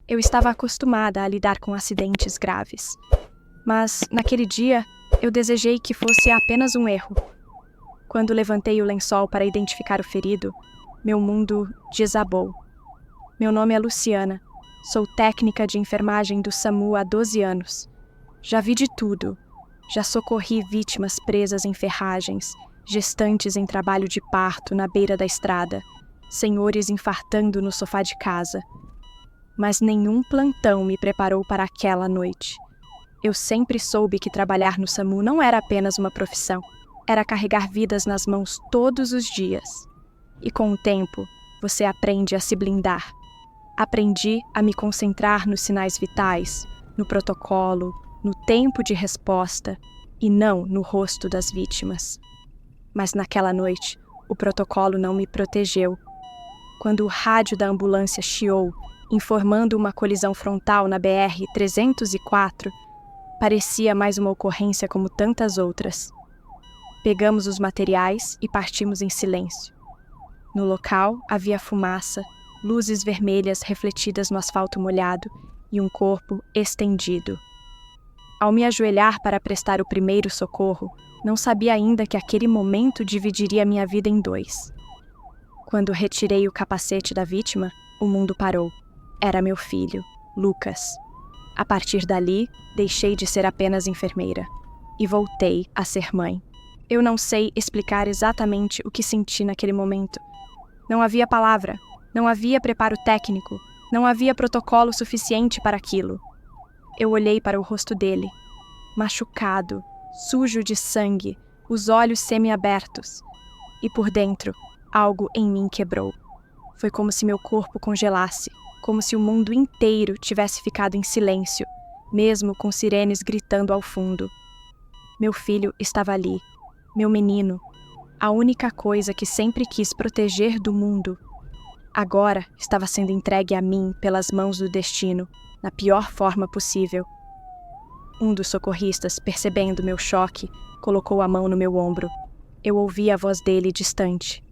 Eu estava acostumada a lidar com acidentes graves. Mas, naquele dia, eu desejei que fosse apenas um erro. Quando levantei o lençol para identificar o ferido, meu mundo desabou. Meu nome é Luciana. Sou técnica de enfermagem do SAMU há 12 anos. Já vi de tudo. Já socorri vítimas presas em ferragens, gestantes em trabalho de parto na beira da estrada, senhores infartando no sofá de casa. Mas nenhum plantão me preparou para aquela noite. Eu sempre soube que trabalhar no SAMU não era apenas uma profissão, era carregar vidas nas mãos todos os dias. E com o tempo, você aprende a se blindar. Aprendi a me concentrar nos sinais vitais, no protocolo, no tempo de resposta e não no rosto das vítimas. Mas naquela noite, o protocolo não me protegeu. Quando o rádio da ambulância chiou, informando uma colisão frontal na BR-304, parecia mais uma ocorrência como tantas outras. Pegamos os materiais e partimos em silêncio. No local havia fumaça, luzes vermelhas refletidas no asfalto molhado e um corpo estendido. Ao me ajoelhar para prestar o primeiro socorro, não sabia ainda que aquele momento dividiria minha vida em dois. Quando retirei o capacete da vítima, o mundo parou. Era meu filho, Lucas. A partir dali, deixei de ser apenas enfermeira e voltei a ser mãe. Eu não sei explicar exatamente o que senti naquele momento. Não havia palavra, não havia preparo técnico, não havia protocolo suficiente para aquilo. Eu olhei para o rosto dele, machucado, sujo de sangue, os olhos semiabertos. E por dentro, algo em mim quebrou. Foi como se meu corpo congelasse, como se o mundo inteiro tivesse ficado em silêncio, mesmo com sirenes gritando ao fundo. Meu filho estava ali, meu menino, a única coisa que sempre quis proteger do mundo. Agora estava sendo entregue a mim pelas mãos do destino, na pior forma possível. Um dos socorristas, percebendo meu choque, colocou a mão no meu ombro. Eu ouvi a voz dele distante.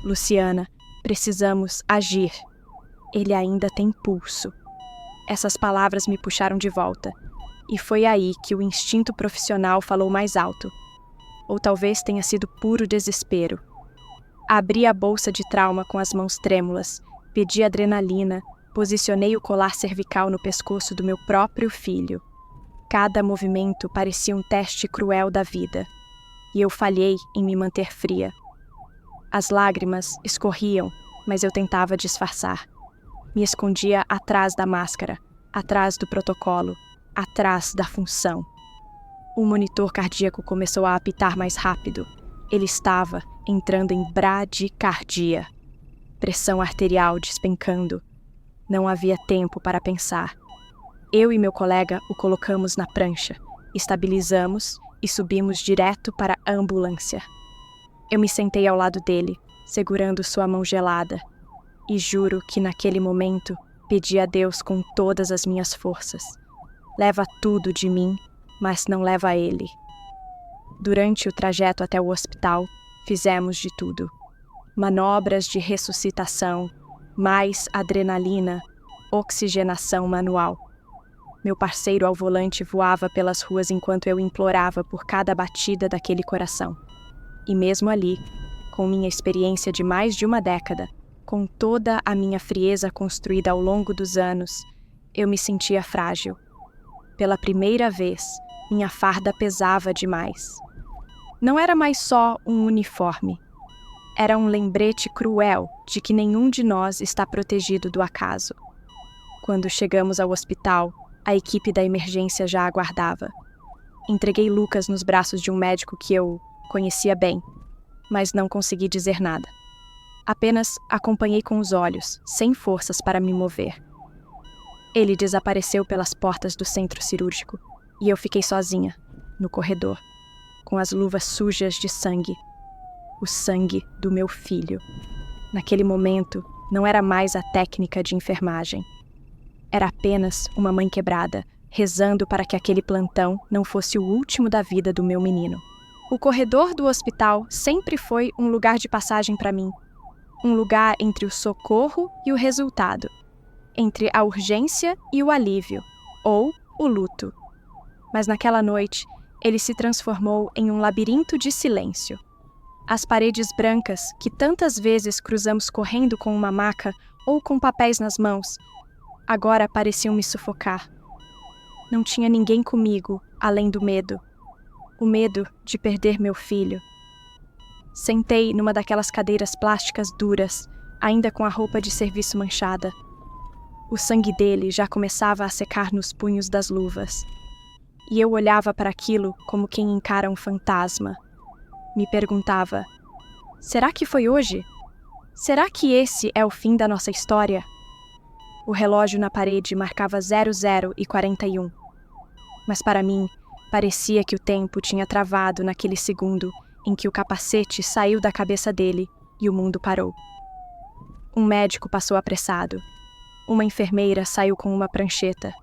Luciana, precisamos agir. Ele ainda tem pulso. Essas palavras me puxaram de volta. E foi aí que o instinto profissional falou mais alto. Ou talvez tenha sido puro desespero. Abri a bolsa de trauma com as mãos trêmulas, pedi adrenalina, posicionei o colar cervical no pescoço do meu próprio filho. Cada movimento parecia um teste cruel da vida. E eu falhei em me manter fria. As lágrimas escorriam, mas eu tentava disfarçar. Me escondia atrás da máscara, atrás do protocolo, atrás da função. O monitor cardíaco começou a apitar mais rápido. Ele estava entrando em bradicardia. Pressão arterial despencando. Não havia tempo para pensar. Eu e meu colega o colocamos na prancha, estabilizamos e subimos direto para a ambulância. Eu me sentei ao lado dele, segurando sua mão gelada, e juro que naquele momento pedi a Deus com todas as minhas forças. Leva tudo de mim, mas não leva ele. Durante o trajeto até o hospital, fizemos de tudo. Manobras de ressuscitação, mais adrenalina, oxigenação manual. Meu parceiro ao volante voava pelas ruas enquanto eu implorava por cada batida daquele coração. E mesmo ali, com minha experiência de mais de uma década, com toda a minha frieza construída ao longo dos anos, eu me sentia frágil. Pela primeira vez, minha farda pesava demais. Não era mais só um uniforme. Era um lembrete cruel de que nenhum de nós está protegido do acaso. Quando chegamos ao hospital, a equipe da emergência já aguardava. Entreguei Lucas nos braços de um médico que eu conhecia bem, mas não consegui dizer nada. Apenas acompanhei com os olhos, sem forças para me mover. Ele desapareceu pelas portas do centro cirúrgico e eu fiquei sozinha, no corredor, com as luvas sujas de sangue. O sangue do meu filho. Naquele momento, não era mais a técnica de enfermagem. Era apenas uma mãe quebrada, rezando para que aquele plantão não fosse o último da vida do meu menino. O corredor do hospital sempre foi um lugar de passagem para mim. Um lugar entre o socorro e o resultado. entre a urgência e o alívio, ou o luto. Mas naquela noite, ele se transformou em um labirinto de silêncio. As paredes brancas, que tantas vezes cruzamos correndo com uma maca ou com papéis nas mãos, agora pareciam me sufocar. Não tinha ninguém comigo, além do medo. O medo de perder meu filho. Sentei numa daquelas cadeiras plásticas duras, ainda com a roupa de serviço manchada. O sangue dele já começava a secar nos punhos das luvas. E eu olhava para aquilo como quem encara um fantasma. Me perguntava, será que foi hoje? Será que esse é o fim da nossa história? O relógio na parede marcava 00:41. Mas para mim, parecia que o tempo tinha travado naquele segundo em que o capacete saiu da cabeça dele e o mundo parou. Um médico passou apressado. Uma enfermeira saiu com uma prancheta.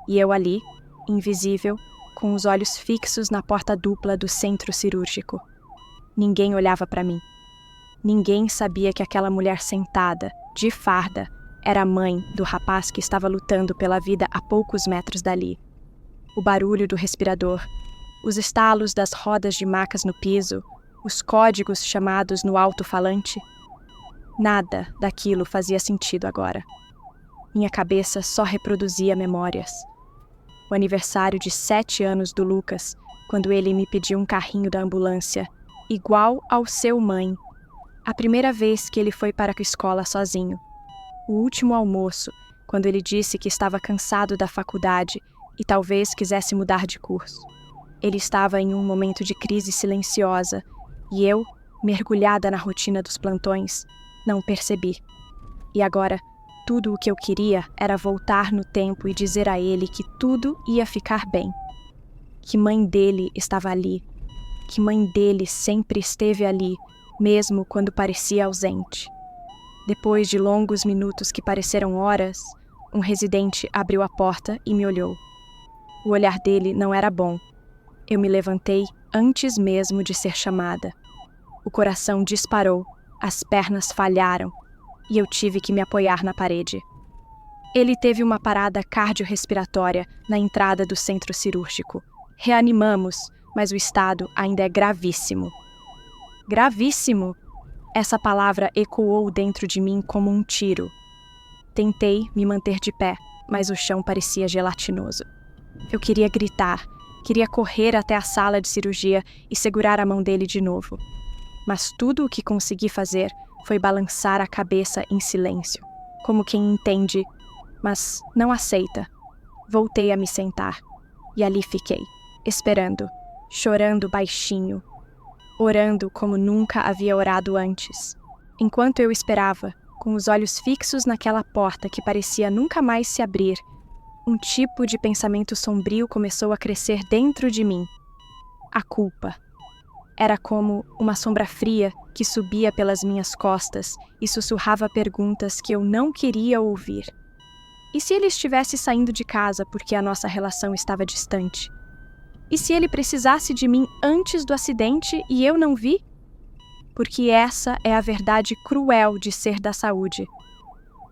E eu ali, invisível, com os olhos fixos na porta dupla do centro cirúrgico. Ninguém olhava para mim. Ninguém sabia que aquela mulher sentada, de farda, era a mãe do rapaz que estava lutando pela vida a poucos metros dali. O barulho do respirador, os estalos das rodas de macas no piso, os códigos chamados no alto-falante. Nada daquilo fazia sentido agora. Minha cabeça só reproduzia memórias. O aniversário de 7 anos do Lucas, quando ele me pediu um carrinho da ambulância, igual ao seu mãe. A primeira vez que ele foi para a escola sozinho. O último almoço, quando ele disse que estava cansado da faculdade e talvez quisesse mudar de curso. Ele estava em um momento de crise silenciosa e eu, mergulhada na rotina dos plantões, não percebi. E agora, tudo o que eu queria era voltar no tempo e dizer a ele que tudo ia ficar bem. Que mãe dele estava ali. Que mãe dele sempre esteve ali, mesmo quando parecia ausente. Depois de longos minutos que pareceram horas, um residente abriu a porta e me olhou. O olhar dele não era bom. Eu me levantei antes mesmo de ser chamada. O coração disparou, as pernas falharam e eu tive que me apoiar na parede. Ele teve uma parada cardiorrespiratória na entrada do centro cirúrgico. Reanimamos, mas o estado ainda é gravíssimo. Gravíssimo! Essa palavra ecoou dentro de mim como um tiro. Tentei me manter de pé, mas o chão parecia gelatinoso. Eu queria gritar, queria correr até a sala de cirurgia e segurar a mão dele de novo. Mas tudo o que consegui fazer foi balançar a cabeça em silêncio, como quem entende, mas não aceita. Voltei a me sentar, e ali fiquei, esperando, chorando baixinho, orando como nunca havia orado antes. Enquanto eu esperava, com os olhos fixos naquela porta que parecia nunca mais se abrir, um tipo de pensamento sombrio começou a crescer dentro de mim. A culpa. Era como uma sombra fria que subia pelas minhas costas e sussurrava perguntas que eu não queria ouvir. E se ele estivesse saindo de casa porque a nossa relação estava distante? E se ele precisasse de mim antes do acidente e eu não vi? Porque essa é a verdade cruel de ser da saúde.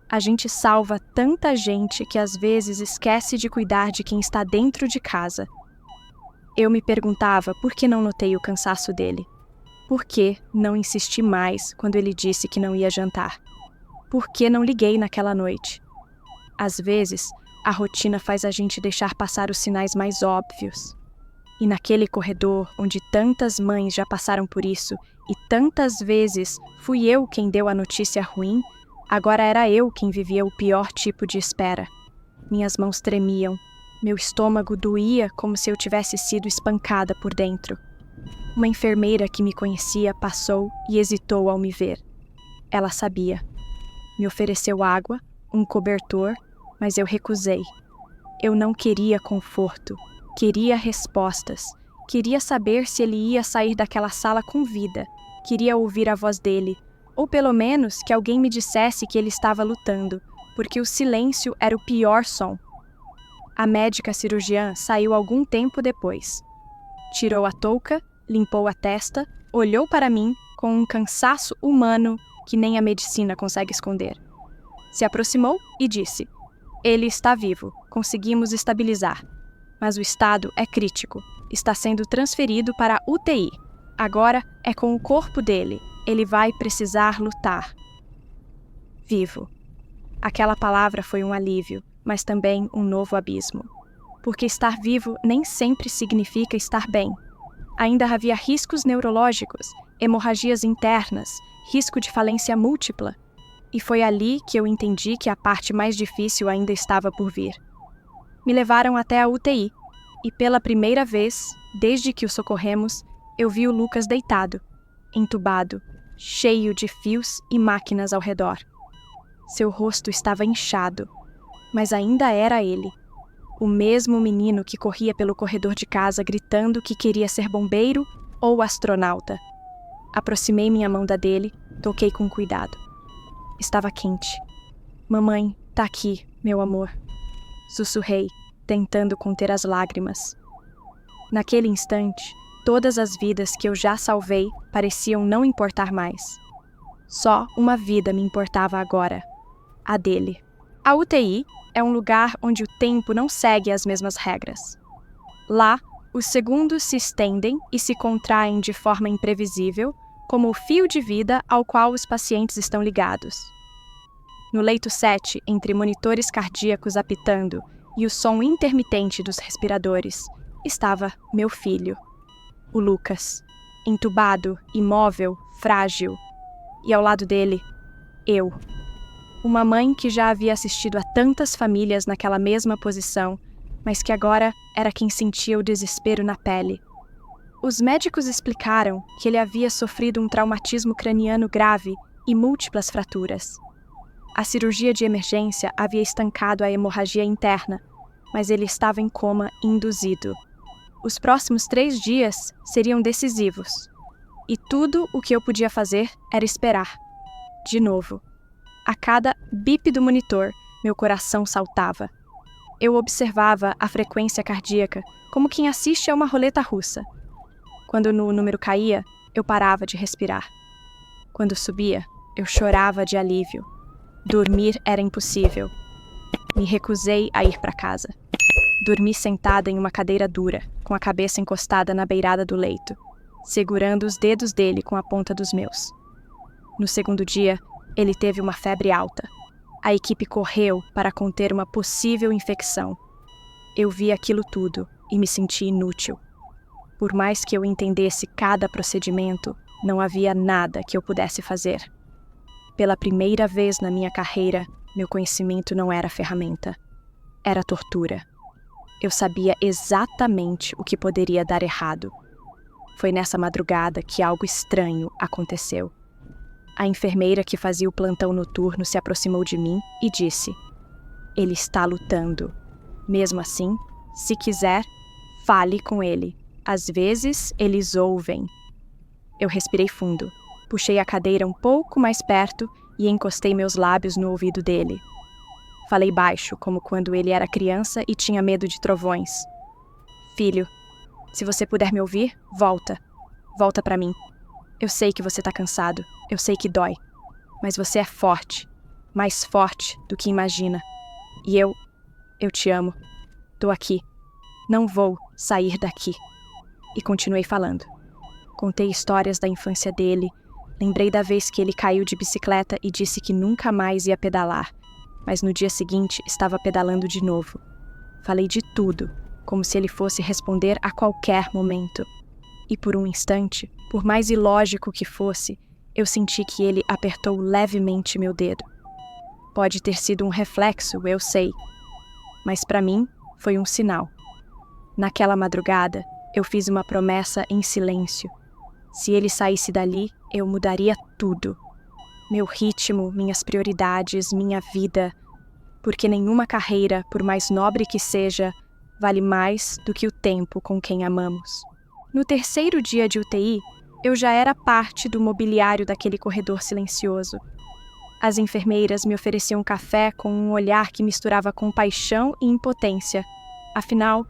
A gente salva tanta gente que às vezes esquece de cuidar de quem está dentro de casa. Eu me perguntava por que não notei o cansaço dele. Por que não insisti mais quando ele disse que não ia jantar? Por que não liguei naquela noite? Às vezes, a rotina faz a gente deixar passar os sinais mais óbvios. E naquele corredor onde tantas mães já passaram por isso e tantas vezes fui eu quem deu a notícia ruim, agora era eu quem vivia o pior tipo de espera. Minhas mãos tremiam, meu estômago doía como se eu tivesse sido espancada por dentro. Uma enfermeira que me conhecia passou e hesitou ao me ver. Ela sabia. Me ofereceu água, um cobertor, mas eu recusei. Eu não queria conforto, queria respostas. Queria saber se ele ia sair daquela sala com vida. Queria ouvir a voz dele, ou pelo menos que alguém me dissesse que ele estava lutando, porque o silêncio era o pior som. A médica cirurgiã saiu algum tempo depois. Tirou a touca, limpou a testa, olhou para mim com um cansaço humano que nem a medicina consegue esconder. Se aproximou e disse: Ele está vivo, conseguimos estabilizar. Mas o estado é crítico. Está sendo transferido para a UTI. Agora é com o corpo dele. Ele vai precisar lutar. Vivo. Aquela palavra foi um alívio, mas também um novo abismo. Porque estar vivo nem sempre significa estar bem. Ainda havia riscos neurológicos, hemorragias internas, risco de falência múltipla. E foi ali que eu entendi que a parte mais difícil ainda estava por vir. Me levaram até a UTI, e pela primeira vez, desde que o socorremos, eu vi o Lucas deitado, entubado, cheio de fios e máquinas ao redor. Seu rosto estava inchado, mas ainda era ele. O mesmo menino que corria pelo corredor de casa gritando que queria ser bombeiro ou astronauta. Aproximei minha mão da dele, toquei com cuidado. Estava quente. Mamãe, tá aqui, meu amor. Sussurrei, tentando conter as lágrimas. Naquele instante, todas as vidas que eu já salvei pareciam não importar mais. Só uma vida me importava agora, a dele. A UTI é um lugar onde o tempo não segue as mesmas regras. Lá, os segundos se estendem e se contraem de forma imprevisível, como o fio de vida ao qual os pacientes estão ligados. No leito 7, entre monitores cardíacos apitando e o som intermitente dos respiradores, estava meu filho, o Lucas, entubado, imóvel, frágil. E ao lado dele, eu. Uma mãe que já havia assistido a tantas famílias naquela mesma posição, mas que agora era quem sentia o desespero na pele. Os médicos explicaram que ele havia sofrido um traumatismo craniano grave e múltiplas fraturas. A cirurgia de emergência havia estancado a hemorragia interna, mas ele estava em coma induzido. Os próximos 3 dias seriam decisivos. E tudo o que eu podia fazer era esperar. De novo. A cada bip do monitor, meu coração saltava. Eu observava a frequência cardíaca como quem assiste a uma roleta russa. Quando o número caía, eu parava de respirar. Quando subia, eu chorava de alívio. Dormir era impossível. Me recusei a ir para casa. Dormi sentada em uma cadeira dura, com a cabeça encostada na beirada do leito, segurando os dedos dele com a ponta dos meus. No segundo dia, ele teve uma febre alta. A equipe correu para conter uma possível infecção. Eu vi aquilo tudo e me senti inútil. Por mais que eu entendesse cada procedimento, não havia nada que eu pudesse fazer. Pela primeira vez na minha carreira, meu conhecimento não era ferramenta. Era tortura. Eu sabia exatamente o que poderia dar errado. Foi nessa madrugada que algo estranho aconteceu. A enfermeira que fazia o plantão noturno se aproximou de mim e disse: "Ele está lutando. Mesmo assim, se quiser, fale com ele. Às vezes, eles ouvem." Eu respirei fundo, puxei a cadeira um pouco mais perto e encostei meus lábios no ouvido dele. Falei baixo, como quando ele era criança e tinha medo de trovões. "Filho, se você puder me ouvir, volta. Volta pra mim. Eu sei que você tá cansado, eu sei que dói. Mas você é forte, mais forte do que imagina. E eu te amo. Tô aqui. Não vou sair daqui." E continuei falando. Contei histórias da infância dele, lembrei da vez que ele caiu de bicicleta e disse que nunca mais ia pedalar, mas no dia seguinte estava pedalando de novo. Falei de tudo, como se ele fosse responder a qualquer momento. E por um instante, por mais ilógico que fosse, eu senti que ele apertou levemente meu dedo. Pode ter sido um reflexo, eu sei, mas para mim foi um sinal. Naquela madrugada, eu fiz uma promessa em silêncio. Se ele saísse dali, eu mudaria tudo. Meu ritmo, minhas prioridades, minha vida. Porque nenhuma carreira, por mais nobre que seja, vale mais do que o tempo com quem amamos. No terceiro dia de UTI, eu já era parte do mobiliário daquele corredor silencioso. As enfermeiras me ofereciam café com um olhar que misturava compaixão e impotência. Afinal,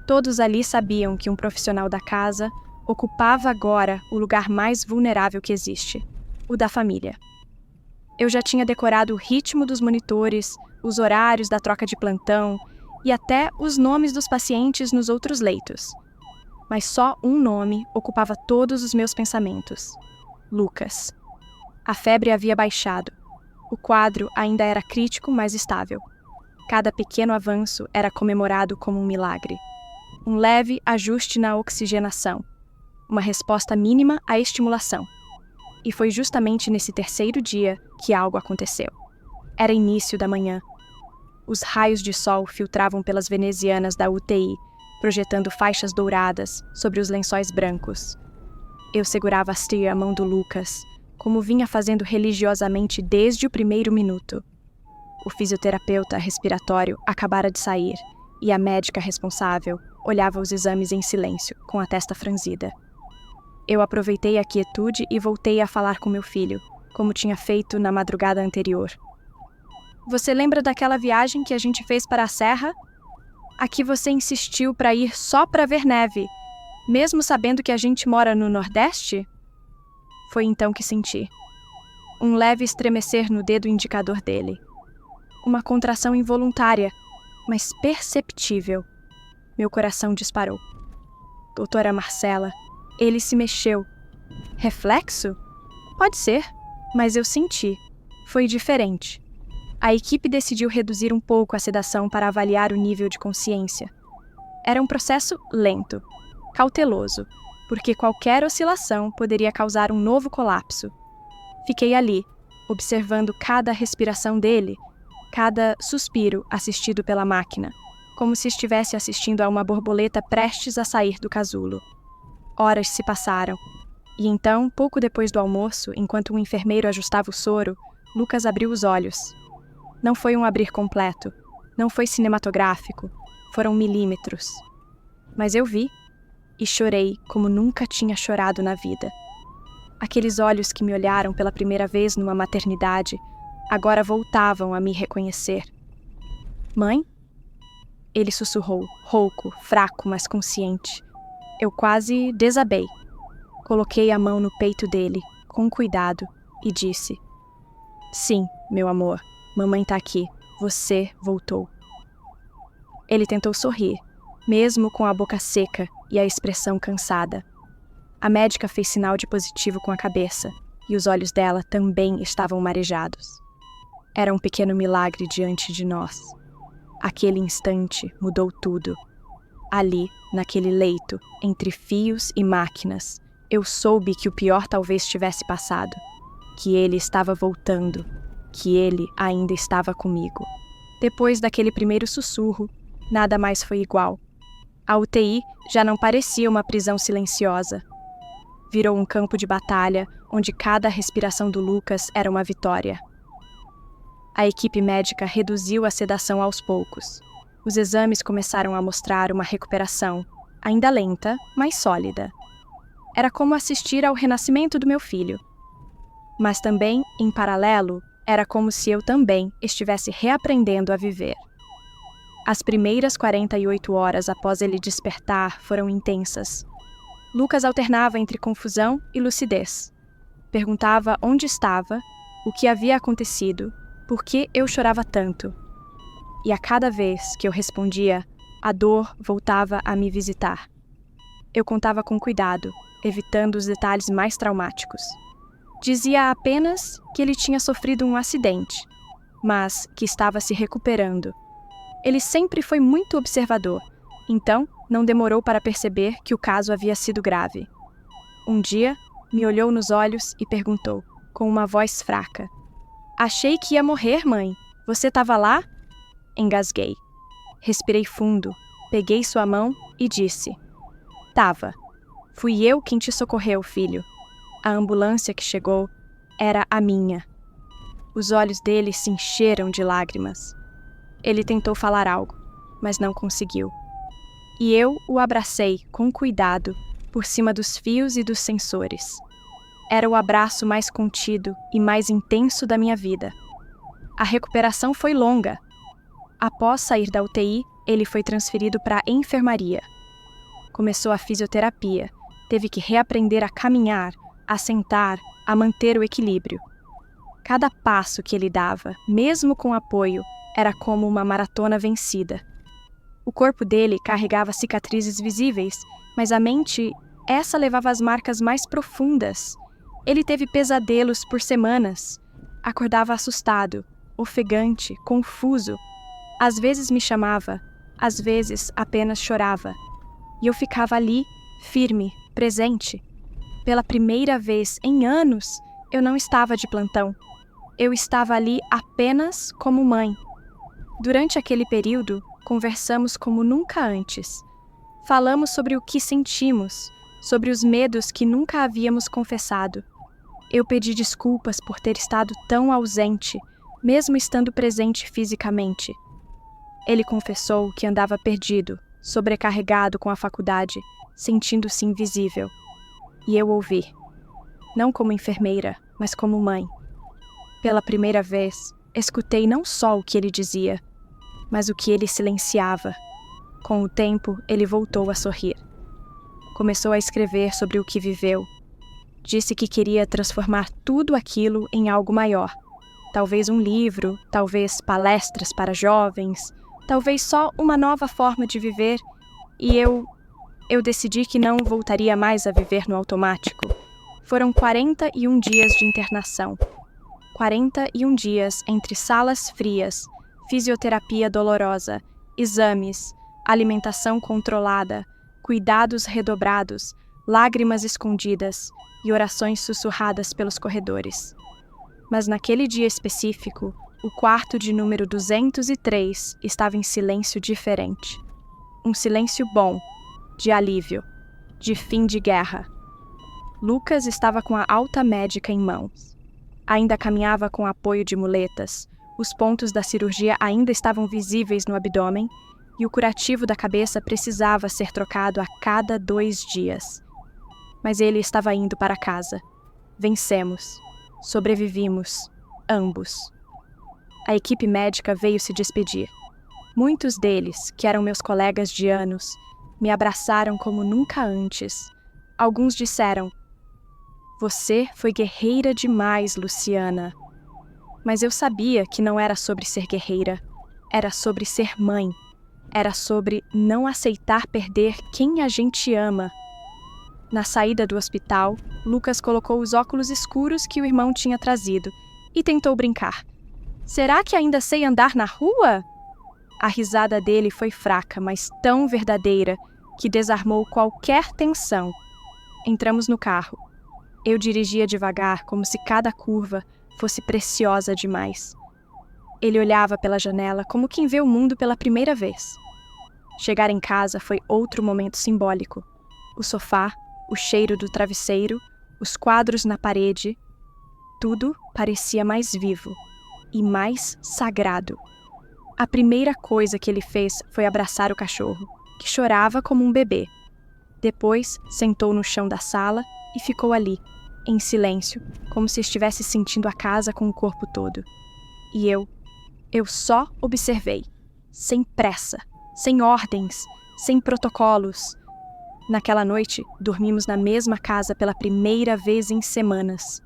todos ali sabiam que um profissional da casa ocupava agora o lugar mais vulnerável que existe, o da família. Eu já tinha decorado o ritmo dos monitores, os horários da troca de plantão e até os nomes dos pacientes nos outros leitos. Mas só um nome ocupava todos os meus pensamentos: Lucas. A febre havia baixado. O quadro ainda era crítico, mas estável. Cada pequeno avanço era comemorado como um milagre. Um leve ajuste na oxigenação. Uma resposta mínima à estimulação. E foi justamente nesse terceiro dia que algo aconteceu. Era início da manhã. Os raios de sol filtravam pelas venezianas da UTI, projetando faixas douradas sobre os lençóis brancos. Eu segurava a mão do Lucas, como vinha fazendo religiosamente desde o primeiro minuto. O fisioterapeuta respiratório acabara de sair, e a médica responsável olhava os exames em silêncio, com a testa franzida. Eu aproveitei a quietude e voltei a falar com meu filho, como tinha feito na madrugada anterior. Você lembra daquela viagem que a gente fez para a serra? A que você insistiu para ir só para ver neve, mesmo sabendo que a gente mora no Nordeste? Foi então que senti. Um leve estremecer no dedo indicador dele. Uma contração involuntária, mas perceptível. Meu coração disparou. Doutora Marcela, ele se mexeu. Reflexo? Pode ser, mas eu senti. Foi diferente. A equipe decidiu reduzir um pouco a sedação para avaliar o nível de consciência. Era um processo lento, cauteloso, porque qualquer oscilação poderia causar um novo colapso. Fiquei ali, observando cada respiração dele, cada suspiro assistido pela máquina, como se estivesse assistindo a uma borboleta prestes a sair do casulo. Horas se passaram, e então, pouco depois do almoço, enquanto um enfermeiro ajustava o soro, Lucas abriu os olhos. Não foi um abrir completo, não foi cinematográfico, foram milímetros. Mas eu vi e chorei como nunca tinha chorado na vida. Aqueles olhos que me olharam pela primeira vez numa maternidade, agora voltavam a me reconhecer. Mãe? Ele sussurrou, rouco, fraco, mas consciente. Eu quase desabei. Coloquei a mão no peito dele, com cuidado, e disse: Sim, meu amor, mamãe tá aqui. Você voltou. Ele tentou sorrir, mesmo com a boca seca e a expressão cansada. A médica fez sinal de positivo com a cabeça, e os olhos dela também estavam marejados. Era um pequeno milagre diante de nós. Aquele instante mudou tudo. Ali, naquele leito, entre fios e máquinas, eu soube que o pior talvez tivesse passado, que ele estava voltando, que ele ainda estava comigo. Depois daquele primeiro sussurro, nada mais foi igual. A UTI já não parecia uma prisão silenciosa. Virou um campo de batalha, onde cada respiração do Lucas era uma vitória. A equipe médica reduziu a sedação aos poucos. Os exames começaram a mostrar uma recuperação, ainda lenta, mas sólida. Era como assistir ao renascimento do meu filho. Mas também, em paralelo, era como se eu também estivesse reaprendendo a viver. As primeiras 48 horas após ele despertar foram intensas. Lucas alternava entre confusão e lucidez. Perguntava onde estava, o que havia acontecido, por que eu chorava tanto. E a cada vez que eu respondia, a dor voltava a me visitar. Eu contava com cuidado, evitando os detalhes mais traumáticos. Dizia apenas que ele tinha sofrido um acidente, mas que estava se recuperando. Ele sempre foi muito observador, então não demorou para perceber que o caso havia sido grave. Um dia, me olhou nos olhos e perguntou, com uma voz fraca: Achei que ia morrer, mãe. Você estava lá? Engasguei. Respirei fundo, peguei sua mão e disse: Tava. Fui eu quem te socorreu, filho. A ambulância que chegou era a minha. Os olhos dele se encheram de lágrimas. Ele tentou falar algo, mas não conseguiu. E eu o abracei com cuidado por cima dos fios e dos sensores. Era o abraço mais contido e mais intenso da minha vida. A recuperação foi longa. Após sair da UTI, ele foi transferido para a enfermaria. Começou a fisioterapia. Teve que reaprender a caminhar, a sentar, a manter o equilíbrio. Cada passo que ele dava, mesmo com apoio, Era como uma maratona vencida. O corpo dele carregava cicatrizes visíveis, mas a mente, essa levava as marcas mais profundas. Ele teve pesadelos por semanas. Acordava assustado, ofegante, confuso. Às vezes me chamava, às vezes apenas chorava. E eu ficava ali, firme, presente. Pela primeira vez em anos, eu não estava de plantão. Eu estava ali apenas como mãe. Durante aquele período, conversamos como nunca antes. Falamos sobre o que sentimos, sobre os medos que nunca havíamos confessado. Eu pedi desculpas por ter estado tão ausente, mesmo estando presente fisicamente. Ele confessou que andava perdido, sobrecarregado com a faculdade, sentindo-se invisível. E eu ouvi. Não como enfermeira, mas como mãe. Pela primeira vez, escutei não só o que ele dizia, mas o que ele silenciava. Com o tempo, ele voltou a sorrir. Começou a escrever sobre o que viveu. Disse que queria transformar tudo aquilo em algo maior. Talvez um livro, talvez palestras para jovens, talvez só uma nova forma de viver. E eu decidi que não voltaria mais a viver no automático. Foram 41 dias de internação. 41 dias entre salas frias, fisioterapia dolorosa, exames, alimentação controlada, cuidados redobrados, lágrimas escondidas e orações sussurradas pelos corredores. Mas naquele dia específico, o quarto de número 203 estava em silêncio diferente. Um silêncio bom, de alívio, de fim de guerra. Lucas estava com a alta médica em mãos. Ainda caminhava com apoio de muletas, os pontos da cirurgia ainda estavam visíveis no abdômen e o curativo da cabeça precisava ser trocado a cada 2 dias. Mas ele estava indo para casa. Vencemos. Sobrevivimos. Ambos. A equipe médica veio se despedir. Muitos deles, que eram meus colegas de anos, me abraçaram como nunca antes. Alguns disseram: "Você foi guerreira demais, Luciana." Mas eu sabia que não era sobre ser guerreira, era sobre ser mãe. Era sobre não aceitar perder quem a gente ama. Na saída do hospital, Lucas colocou os óculos escuros que o irmão tinha trazido e tentou brincar. "Será que ainda sei andar na rua?" A risada dele foi fraca, mas tão verdadeira, que desarmou qualquer tensão. Entramos no carro. Eu dirigia devagar, como se cada curva fosse preciosa demais. Ele olhava pela janela como quem vê o mundo pela primeira vez. Chegar em casa foi outro momento simbólico. O sofá, o cheiro do travesseiro, os quadros na parede, tudo parecia mais vivo e mais sagrado. A primeira coisa que ele fez foi abraçar o cachorro, que chorava como um bebê. Depois, sentou no chão da sala e ficou ali, em silêncio, como se estivesse sentindo a casa com o corpo todo. E eu só observei, sem pressa, sem ordens, sem protocolos. Naquela noite, dormimos na mesma casa pela primeira vez em semanas.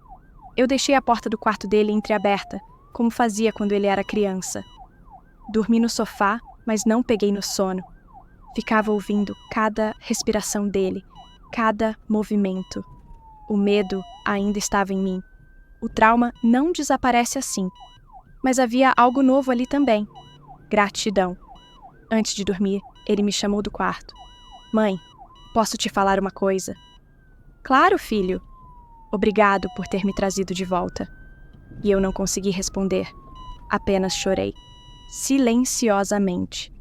Eu deixei a porta do quarto dele entreaberta, como fazia quando ele era criança. Dormi no sofá, mas não peguei no sono. Ficava ouvindo cada respiração dele, cada movimento. O medo ainda estava em mim. O trauma não desaparece assim. Mas havia algo novo ali também. Gratidão. Antes de dormir, ele me chamou do quarto. "Mãe, posso te falar uma coisa?" "Claro, filho." "Obrigado por ter me trazido de volta." E eu não consegui responder. Apenas chorei. Silenciosamente.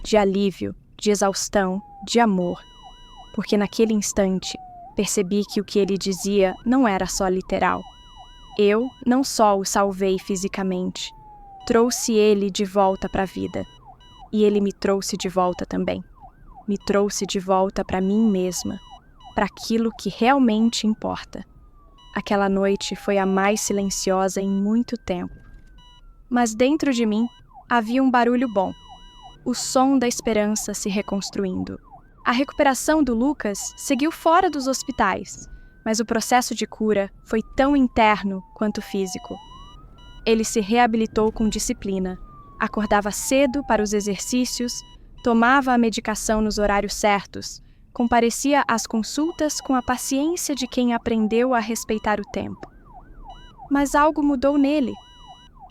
De alívio, de exaustão, de amor. Porque naquele instante, percebi que o que ele dizia não era só literal. Eu não só o salvei fisicamente, trouxe ele de volta para a vida. E ele me trouxe de volta também. Me trouxe de volta para mim mesma, para aquilo que realmente importa. Aquela noite foi a mais silenciosa em muito tempo. Mas dentro de mim havia um barulho bom. O som da esperança se reconstruindo. A recuperação do Lucas seguiu fora dos hospitais, mas o processo de cura foi tão interno quanto físico. Ele se reabilitou com disciplina, Acordava cedo para os exercícios, tomava a medicação nos horários certos, comparecia às consultas com a paciência de quem aprendeu a respeitar o tempo. Mas algo mudou nele,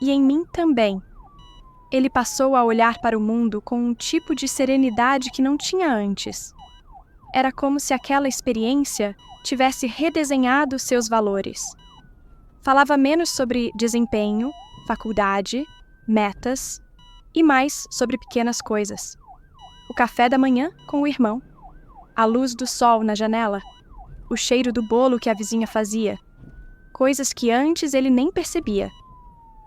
e em mim também. Ele passou a olhar para o mundo com um tipo de serenidade que não tinha antes. Era como se aquela experiência tivesse redesenhado seus valores. Falava menos sobre desempenho, faculdade, metas e mais sobre pequenas coisas. O café da manhã com o irmão, a luz do sol na janela, o cheiro do bolo que a vizinha fazia, coisas que antes ele nem percebia.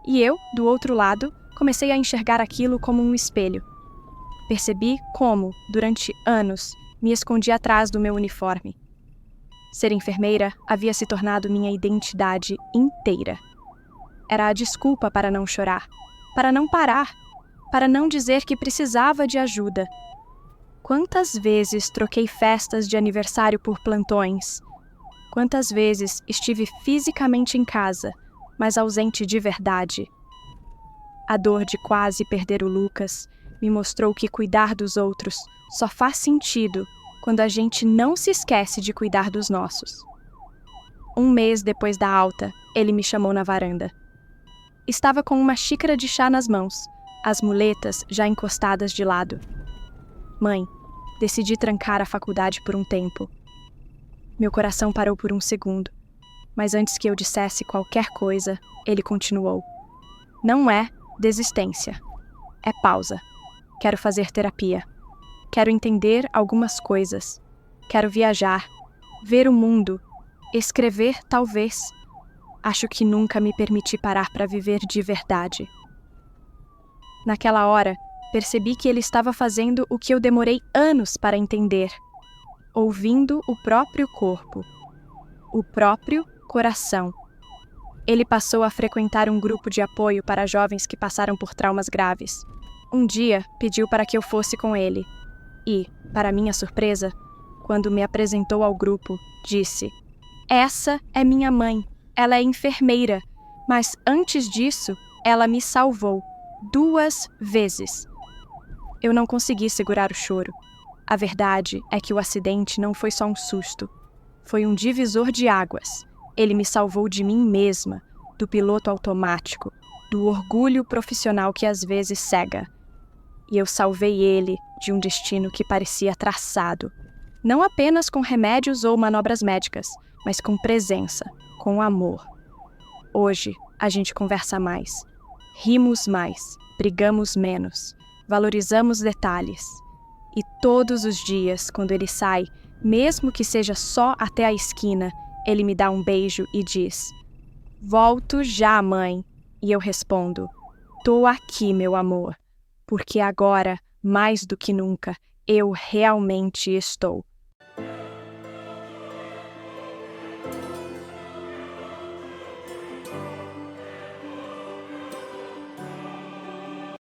E eu, do outro lado, comecei a enxergar aquilo como um espelho. Percebi como, durante anos, me escondi atrás do meu uniforme. Ser enfermeira havia se tornado minha identidade inteira. Era a desculpa para não chorar, para não parar, para não dizer que precisava de ajuda. Quantas vezes troquei festas de aniversário por plantões? Quantas vezes estive fisicamente em casa, mas ausente de verdade? A dor de quase perder o Lucas me mostrou que cuidar dos outros só faz sentido quando a gente não se esquece de cuidar dos nossos. Um mês depois da alta, ele me chamou na varanda. Estava com uma xícara de chá nas mãos, as muletas já encostadas de lado. Mãe, decidi trancar a faculdade por um tempo. Meu coração parou por um segundo, mas antes que eu dissesse qualquer coisa, ele continuou. Não é desistência. É pausa. Quero fazer terapia. Quero entender algumas coisas. Quero viajar, ver o mundo, escrever talvez. Acho que nunca me permiti parar para viver de verdade. Naquela hora, percebi que ele estava fazendo o que eu demorei anos para entender. Ouvindo o próprio corpo. O próprio coração. Ele passou a frequentar um grupo de apoio para jovens que passaram por traumas graves. Um dia, pediu para que eu fosse com ele. E, para minha surpresa, quando me apresentou ao grupo, disse: "Essa é minha mãe. Ela é enfermeira. Mas antes disso, ela me salvou 2 vezes." Eu não consegui segurar o choro. A verdade é que o acidente não foi só um susto. Foi um divisor de águas. Ele me salvou de mim mesma, do piloto automático, do orgulho profissional que às vezes cega. E eu salvei ele de um destino que parecia traçado. Não apenas com remédios ou manobras médicas, mas com presença, com amor. Hoje, a gente conversa mais. Rimos mais, brigamos menos, valorizamos detalhes. E todos os dias, quando ele sai, mesmo que seja só até a esquina, ele me dá um beijo e diz: "Volto já, mãe." E eu respondo: "Tô aqui, meu amor, porque agora, mais do que nunca, eu realmente estou."